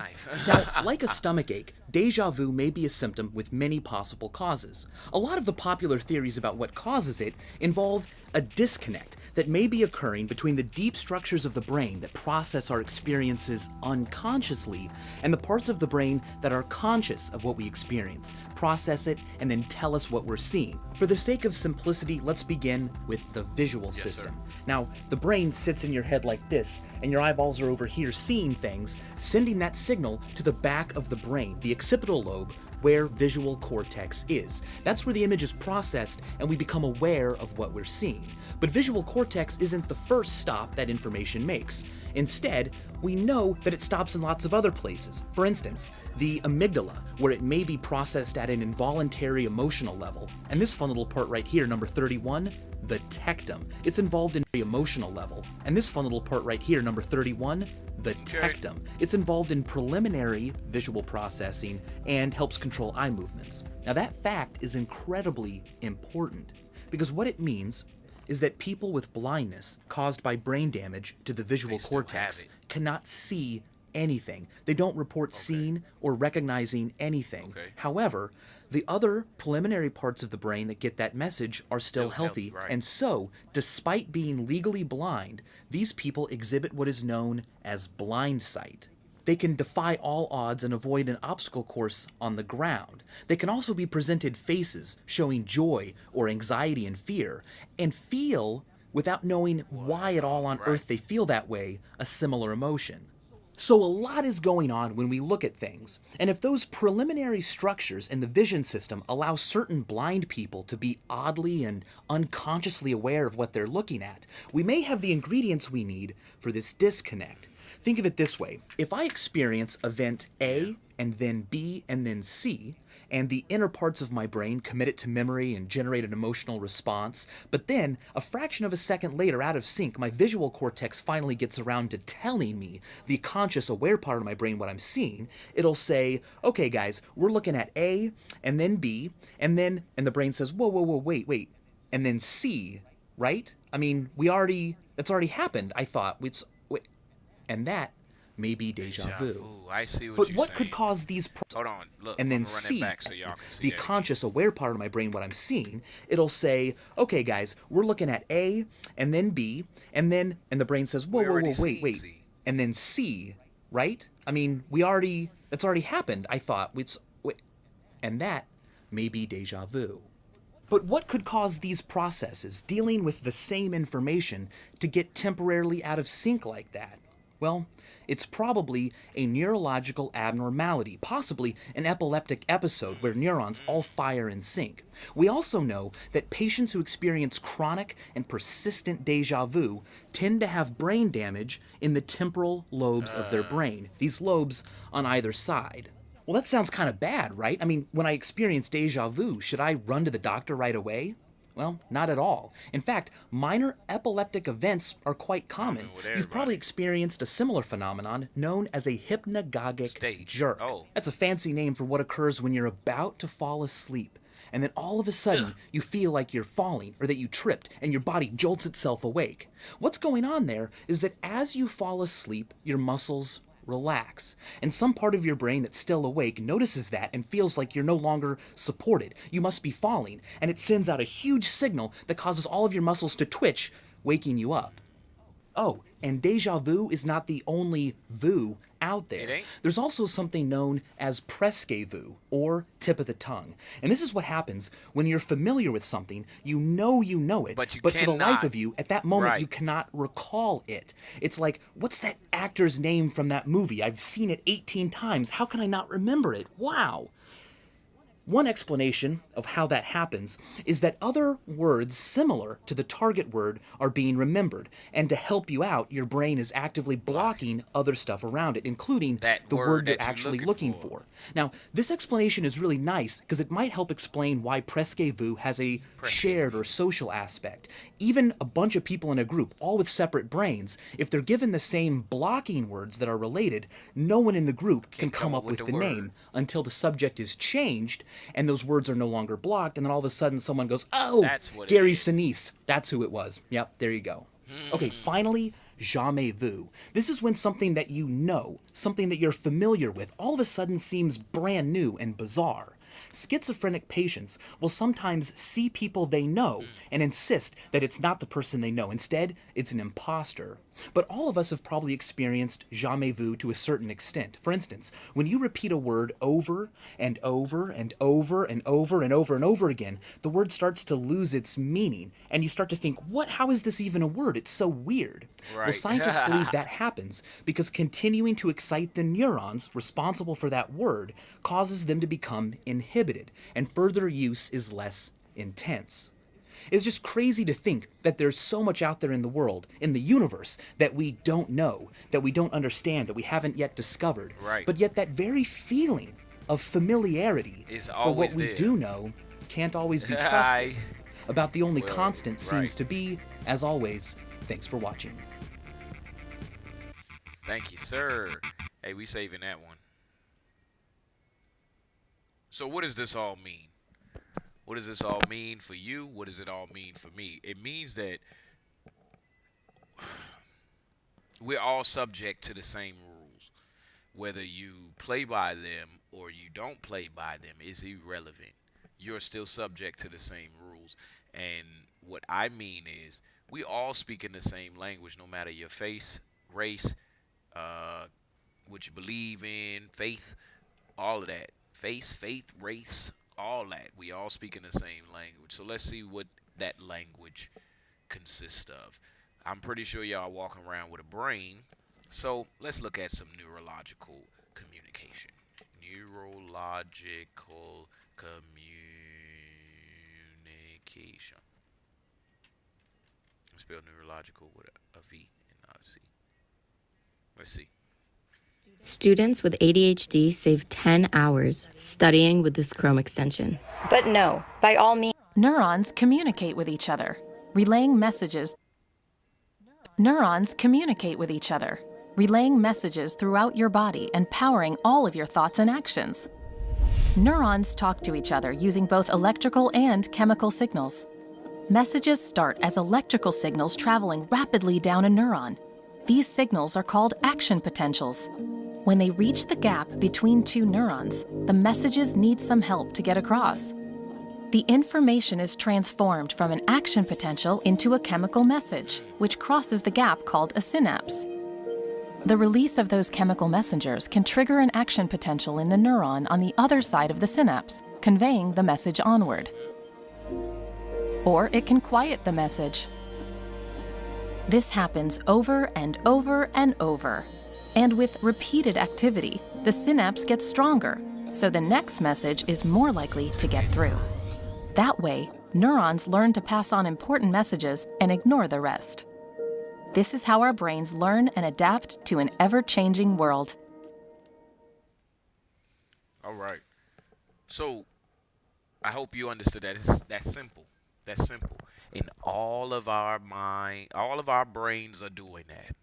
Now, like a stomach ache, deja vu may be a symptom with many possible causes. A lot of the popular theories about what causes it involve a disconnect that may be occurring between the deep structures of the brain that process our experiences unconsciously and the parts of the brain that are conscious of what we experience, process it, and then tell us what we're seeing. For the sake of simplicity, let's begin with the visual system. Now, the brain sits in your head like this, and your eyeballs are over here seeing things, sending that signal to the back of the brain, the occipital lobe, where visual cortex is. That's where the image is processed and we become aware of what we're seeing. But visual cortex isn't the first stop that information makes. Instead, we know that it stops in lots of other places. For instance, the amygdala, where it may be processed at an involuntary emotional level. And this fun little part right here, number 31, the tectum. It's involved in the emotional level. And this fun little part right here, number 31, the tectum. It's involved in preliminary visual processing and helps control eye movements. Now that fact is incredibly important because what it means is that people with blindness caused by brain damage to the visual cortex cannot see anything. They don't report seeing or recognizing anything. However, the other preliminary parts of the brain that get that message are still healthy. And so, despite being legally blind, these people exhibit what is known as blind sight. They can defy all odds and avoid an obstacle course on the ground. They can also be presented faces showing joy or anxiety and fear, and feel, without knowing why at all on earth they feel that way, a similar emotion. So a lot is going on when we look at things, and if those preliminary structures in the vision system allow certain blind people to be oddly and unconsciously aware of what they're looking at, we may have the ingredients we need for this disconnect. Think of it this way. If I experience event A and then B and then C, and the inner parts of my brain commit it to memory and generate an emotional response, but then a fraction of a second later, out of sync, my visual cortex finally gets around to telling me, the conscious aware part of my brain, what I'm seeing, it'll say, okay guys, we're looking at A and then B, and the brain says, whoa, wait, and then C, right? I mean, that's already happened, I thought. And that may be deja vu. I see but you're what saying. could cause these Hold on, look, and then I'm gonna run C, it back so y'all can see the that conscious aware part of my brain, what I'm seeing, it'll say, okay guys, we're looking at A and then B, and the brain says, whoa, wait, C. and then C, right? I mean, that's already happened, I thought. And that may be deja vu. But what could cause these processes, dealing with the same information, to get temporarily out of sync like that? Well, it's probably a neurological abnormality, possibly an epileptic episode where neurons all fire in sync. We also know that patients who experience chronic and persistent deja vu tend to have brain damage in the temporal lobes of their brain, these lobes on either side. Well, that sounds kind of bad, right? I mean, when I experience deja vu, should I run to the doctor right away? Well, not at all. In fact, minor epileptic events are quite common. You've probably experienced a similar phenomenon known as a hypnagogic jerk. That's a fancy name for what occurs when you're about to fall asleep. And then all of a sudden, you feel like you're falling or that you tripped and your body jolts itself awake. What's going on there is that as you fall asleep, your muscles relax. And some part of your brain that's still awake notices that and feels like you're no longer supported. You must be falling. And it sends out a huge signal that causes all of your muscles to twitch, waking you up. Oh, and deja vu is not the only vu out there. There's also something known as presque vu, or tip of the tongue. And this is what happens when you're familiar with something, you know it, but for the life of you, at that moment, you cannot recall it. It's like, what's that actor's name from that movie? I've seen it 18 times. How can I not remember it? Wow. One explanation of how that happens is that other words similar to the target word are being remembered, and to help you out, your brain is actively blocking other stuff around it, including the word you're actually looking for. Now, this explanation is really nice because it might help explain why presque vu has a shared or social aspect. Even a bunch of people in a group, all with separate brains, if they're given the same blocking words that are related, no one in the group can come up with the name until the subject is changed and those words are no longer blocked, and then all of a sudden someone goes, oh, Gary Sinise. That's who it was. Yep, there you go. Okay, finally, jamais vu. This is when something that you know, something that you're familiar with, all of a sudden seems brand new and bizarre. Schizophrenic patients will sometimes see people they know and insist that it's not the person they know. Instead, it's an imposter. But all of us have probably experienced jamais vu to a certain extent. For instance, when you repeat a word over and over and over and over and over and over again, the word starts to lose its meaning, and you start to think, how is this even a word? It's so weird. Right. Well, scientists believe that happens because continuing to excite the neurons responsible for that word causes them to become inhibited, and further use is less intense. It's just crazy to think that there's so much out there in the world, in the universe, that we don't know, that we don't understand, that we haven't yet discovered. Right. But yet that very feeling of familiarity for what we do know can't always be trusted. About the only constant seems to be, as always, thanks for watching. Thank you, sir. Hey, we saving that one. So what does this all mean? What does this all mean for you? What does it all mean for me? It means that we're all subject to the same rules. Whether you play by them or you don't play by them is irrelevant. You're still subject to the same rules. And what I mean is we all speak in the same language, no matter your race, what you believe in, faith, all of that. Faith, race, all that. We all speak in the same language. So let's see what that language consists of. I'm pretty sure y'all are walking around with a brain. So let's look at some neurological communication. Neurological communication. I spell neurological with a V and not a C. Let's see. Students with ADHD save 10 hours studying with this Chrome extension. But no, by all means. Neurons communicate with each other, relaying messages. Neurons communicate with each other, relaying messages throughout your body and powering all of your thoughts and actions. Neurons talk to each other using both electrical and chemical signals. Messages start as electrical signals traveling rapidly down a neuron. These signals are called action potentials. When they reach the gap between two neurons, the messages need some help to get across. The information is transformed from an action potential into a chemical message, which crosses the gap called a synapse. The release of those chemical messengers can trigger an action potential in the neuron on the other side of the synapse, conveying the message onward. Or it can quiet the message. This happens over and over and over. And with repeated activity, the synapse gets stronger, so the next message is more likely to get through. That way, neurons learn to pass on important messages and ignore the rest. This is how our brains learn and adapt to an ever-changing world. All right. So, I hope you understood that. That's simple. That's simple. And all of our brains are doing that.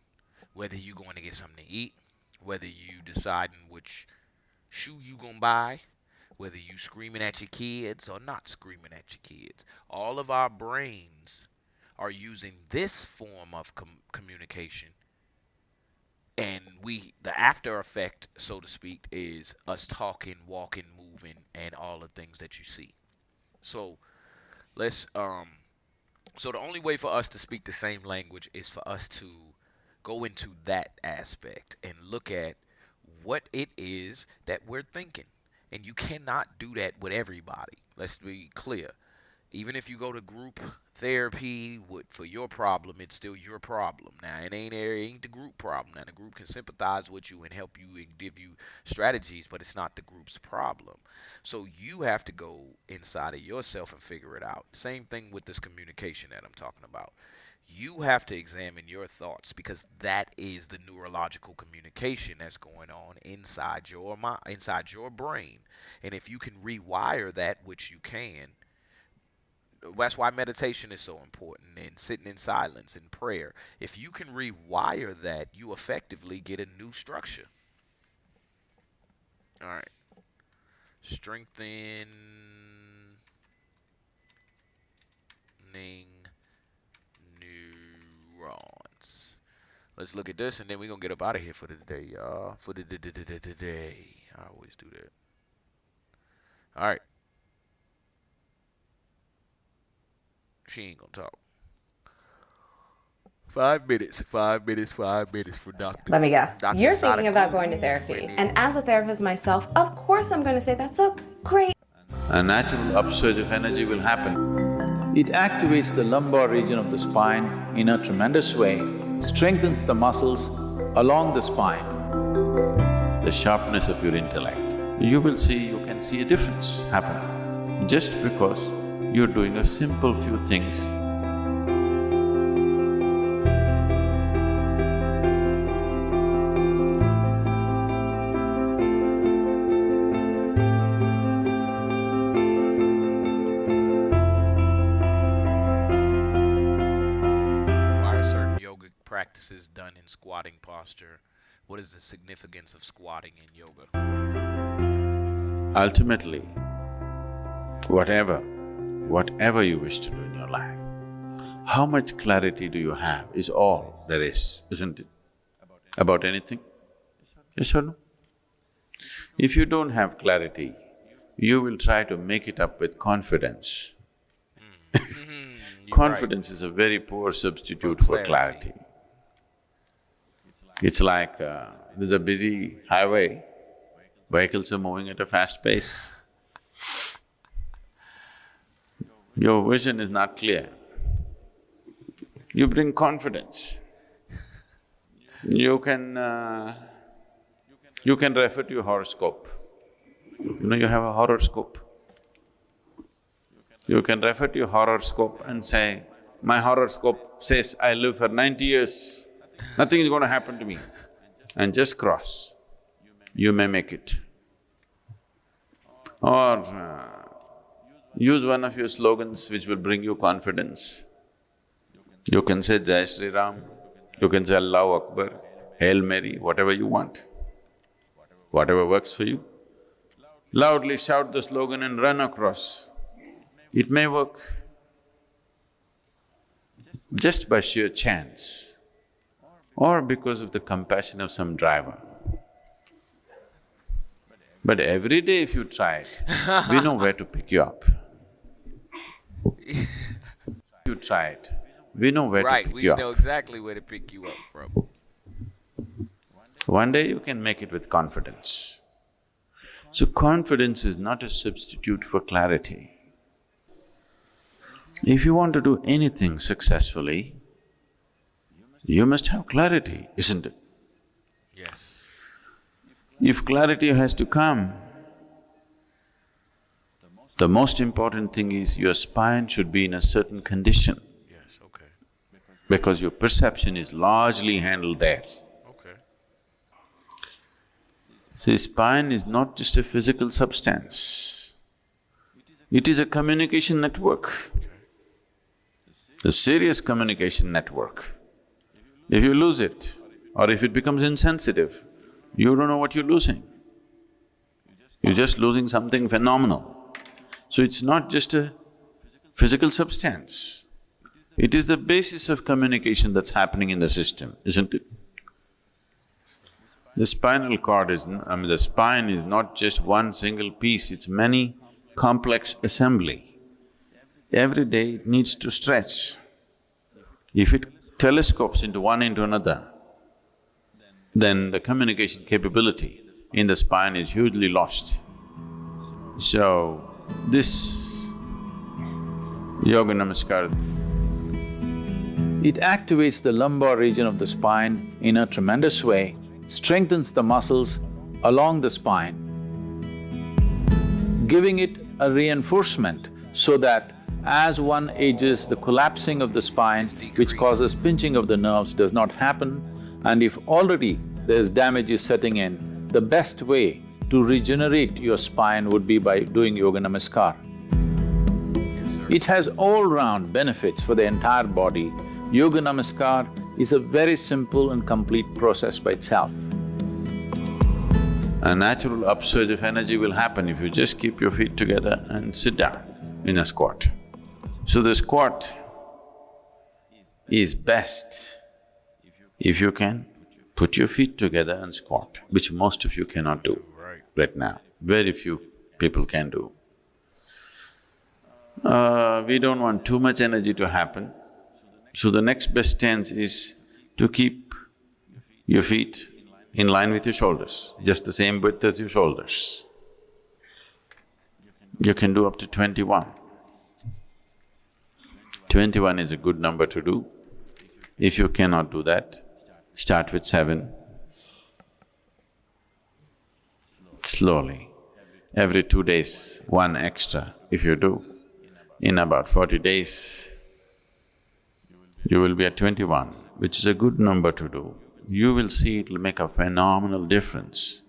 Whether you're going to get something to eat, whether you deciding which shoe you gonna buy, whether you screaming at your kids or not screaming at your kids, all of our brains are using this form of communication. And the after effect, so to speak, is us talking, walking, moving, and all the things that you see. So so the only way for us to speak the same language is for us to go into that aspect and look at what it is that we're thinking. And you cannot do that with everybody. Let's be clear. Even if you go to group therapy for your problem, it's still your problem. Now, it ain't the group problem. Now, the group can sympathize with you and help you and give you strategies, but it's not the group's problem. So you have to go inside of yourself and figure it out. Same thing with this communication that I'm talking about. You have to examine your thoughts, because that is the neurological communication that's going on inside your mind, inside your brain. And if you can rewire that, which you can, that's why meditation is so important, and sitting in silence and prayer. If you can rewire that, you effectively get a new structure. All right. Strengthening neurons. Let's look at this, and then we're going to get up out of here for the day, y'all. For the day. I always do that. All right. She ain't going to talk. 5 minutes, 5 minutes, 5 minutes for Dr. Let me guess. Dr. You're Sada thinking about Guru. going to therapy. And as a therapist myself, of course I'm going to say that's a great. A natural upsurge of energy will happen. It activates the lumbar region of the spine in a tremendous way, strengthens the muscles along the spine. The sharpness of your intellect. You will see, you can see a difference happen just because you're doing a simple few things. Why are certain yoga practices done in squatting posture? What is the significance of squatting in yoga? Ultimately, whatever you wish to do in your life, how much clarity do you have is all there is, isn't it? About anything? Yes or no? If you don't have clarity, you will try to make it up with confidence. Confidence is a very poor substitute for clarity. It's like there's a busy highway, vehicles are moving at a fast pace. Your vision is not clear. You bring confidence. You can refer to your horoscope. You know, you have a horoscope. You can refer to your horoscope and say, my horoscope says I live for 90 years, nothing is going to happen to me, and just cross. You may make it. Or use one of your slogans which will bring you confidence. You can say Jai Sri Ram, you can say Allahu Akbar, Hail Mary, whatever you want, whatever works for you. Loudly shout the slogan and run across. It may work just by sheer chance or because of the compassion of some driver. But every day if you try it, we know where to pick you up. You try it, we know where to pick you up. Right, we know exactly where to pick you up from. One day you can make it with confidence. So confidence is not a substitute for clarity. If you want to do anything successfully, you must have clarity, isn't it? Yes. If clarity has to come, the most important thing is your spine should be in a certain condition. Yes, okay. Because your perception is largely handled there. Okay. See, spine is not just a physical substance, it is a communication network, a serious communication network. If you lose it, or if it becomes insensitive, you don't know what you're losing. You're just losing something phenomenal. So it's not just a physical substance, it is the basis of communication that's happening in the system, isn't it? The spinal cord is… the spine is not just one single piece, it's many complex assembly. Every day it needs to stretch. If it telescopes into one into another, then the communication capability in the spine is hugely lost. So, this Yoga Namaskar, it activates the lumbar region of the spine in a tremendous way, strengthens the muscles along the spine, giving it a reinforcement so that as one ages, the collapsing of the spine, which causes pinching of the nerves, does not happen. And if already there's damage setting in, the best way to regenerate your spine would be by doing Yoga Namaskar. It has all-round benefits for the entire body. Yoga Namaskar is a very simple and complete process by itself. A natural upsurge of energy will happen if you just keep your feet together and sit down in a squat. So the squat is best if you can put your feet together and squat, which most of you cannot do right now. Very few people can do. We don't want too much energy to happen, So the next best stance is to keep your feet in line with your shoulders, just the same width as your shoulders. You can do up to 21. 21 is a good number to do. If you cannot do that, start with 7. Slowly, every 2 days, 1 extra if you do. In about 40 days, you will be at 21, which is a good number to do. You will see it'll make a phenomenal difference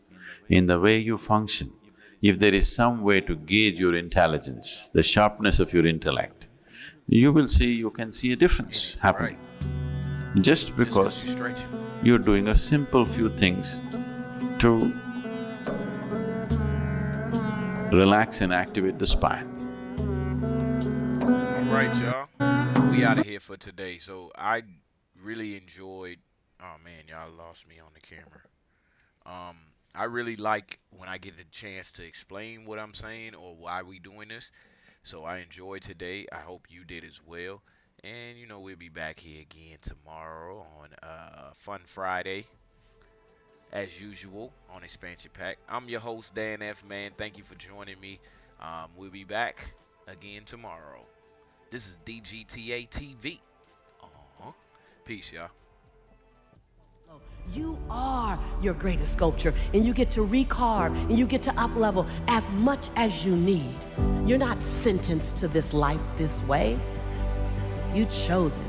in the way you function. If there is some way to gauge your intelligence, the sharpness of your intellect, you will see, you can see a difference happen. Just because you're doing a simple few things to relax and activate the spine. All right, y'all. We out of here for today. So I really enjoyed. Oh man, y'all lost me on the camera. I really like when I get a chance to explain what I'm saying or why we doing this. So I enjoyed today. I hope you did as well. And you know, we'll be back here again tomorrow on Fun Friday, as usual on Expansion Pack. I'm your host, Dan F. Man. Thank you for joining me. We'll be back again tomorrow. This is DGTA TV. Peace, y'all. You are your greatest sculpture, and you get to recarve, and you get to up-level as much as you need. You're not sentenced to this life this way. You chose it.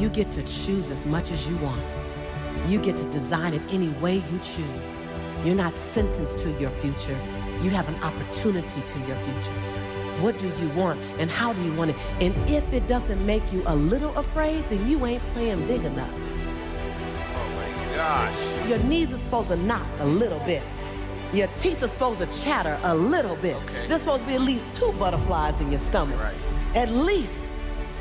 You get to choose as much as you want. You get to design it any way you choose. You're not sentenced to your future. You have an opportunity to your future. What do you want, and how do you want it? And if it doesn't make you a little afraid, then you ain't playing big enough. Gosh. Your knees are supposed to knock a little bit. Your teeth are supposed to chatter a little bit. Okay. There's supposed to be at least 2 butterflies in your stomach. Right. At least.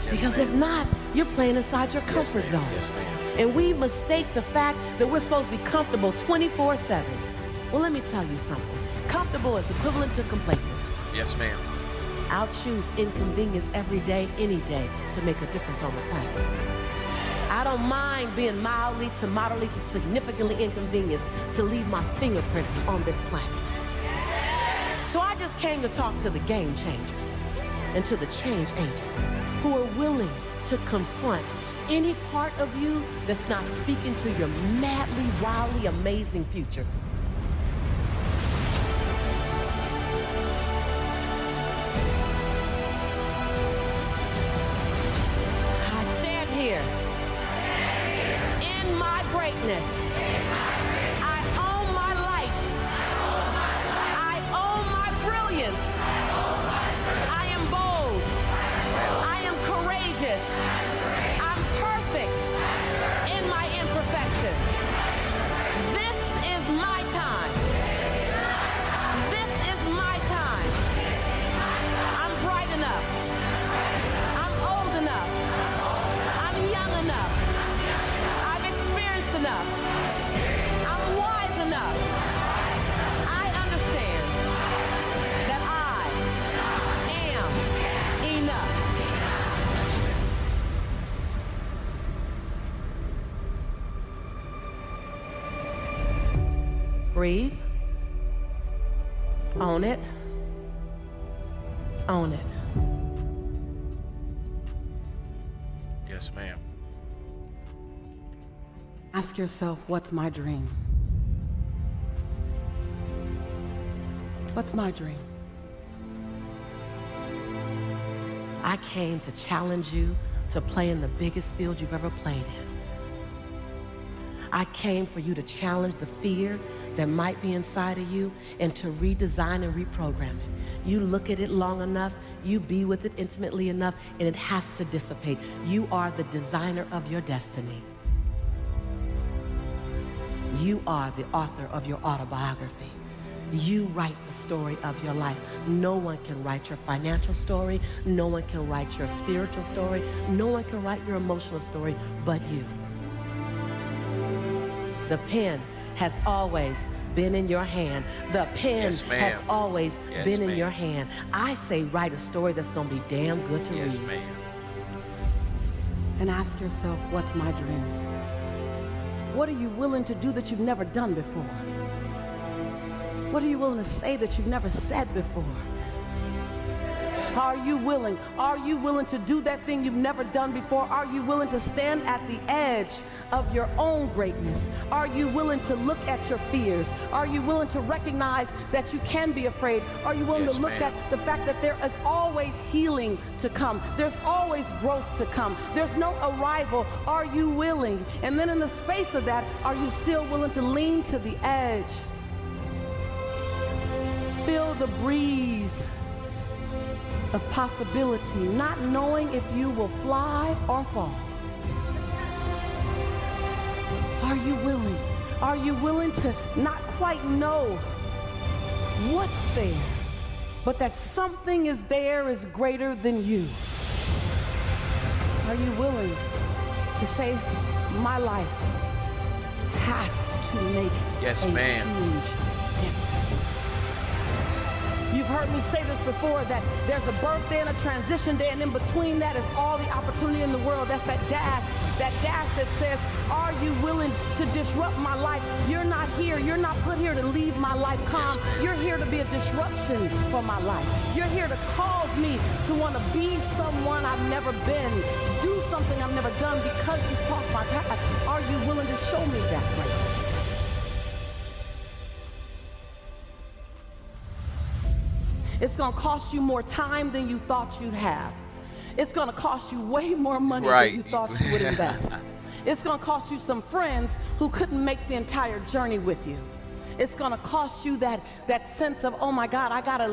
Yes, because if not, you're playing inside your comfort zone. Yes, ma'am. And we mistake the fact that we're supposed to be comfortable 24/7. Well, let me tell you something. Comfortable is equivalent to complacent. Yes, ma'am. I'll choose inconvenience every day, any day, to make a difference on the planet. I don't mind being mildly to moderately to significantly inconvenienced to leave my fingerprint on this planet. So I just came to talk to the game changers and to the change agents who are willing to confront any part of you that's not speaking to your madly, wildly amazing future. I stand here in my greatness. I own my light. I own my brilliance. I am bold. I am courageous. I'm perfect in my imperfection. This is my time. This is my time. I'm bright enough. I'm old enough. I'm young enough. I've experienced enough. I'm wise enough. I understand that I am enough. Breathe. Own it. Own it. Yes, ma'am. Ask yourself, what's my dream? What's my dream? I came to challenge you to play in the biggest field you've ever played in. I came for you to challenge the fear that might be inside of you and to redesign and reprogram it. You look at it long enough, you be with it intimately enough, and it has to dissipate. You are the designer of your destiny. You are the author of your autobiography. You write the story of your life. No one can write your financial story. No one can write your spiritual story. No one can write your emotional story but you. The pen has always been in your hand. The pen has always been in your hand. I say write a story that's gonna be damn good to read. Yes, ma'am. and ask yourself, what's my dream? What are you willing to do that you've never done before? What are you willing to say that you've never said before? Are you willing? Are you willing to do that thing you've never done before? Are you willing to stand at the edge of your own greatness? Are you willing to look at your fears? Are you willing to recognize that you can be afraid? Are you willing to look at the fact that there is always healing to come? There's always growth to come. There's no arrival. Are you willing? And then in the space of that, are you still willing to lean to the edge? Feel the breeze of possibility, not knowing if you will fly or fall. Are you willing? Are you willing to not quite know what's there, but that something is there is greater than you? Are you willing to say, my life has to make a huge difference? You've heard me say this before, that there's a birthday and a transition day, and in between that is all the opportunity in the world. That's that dash that says, are you willing to disrupt my life? You're not here. You're not put here to leave my life calm. You're here to be a disruption for my life. You're here to cause me to want to be someone I've never been, do something I've never done because you crossed my path. Are you willing to show me that greatness? It's going to cost you more time than you thought you'd have. It's going to cost you way more money than you thought you would invest. It's going to cost you some friends who couldn't make the entire journey with you. It's going to cost you that sense of, oh my God, I got to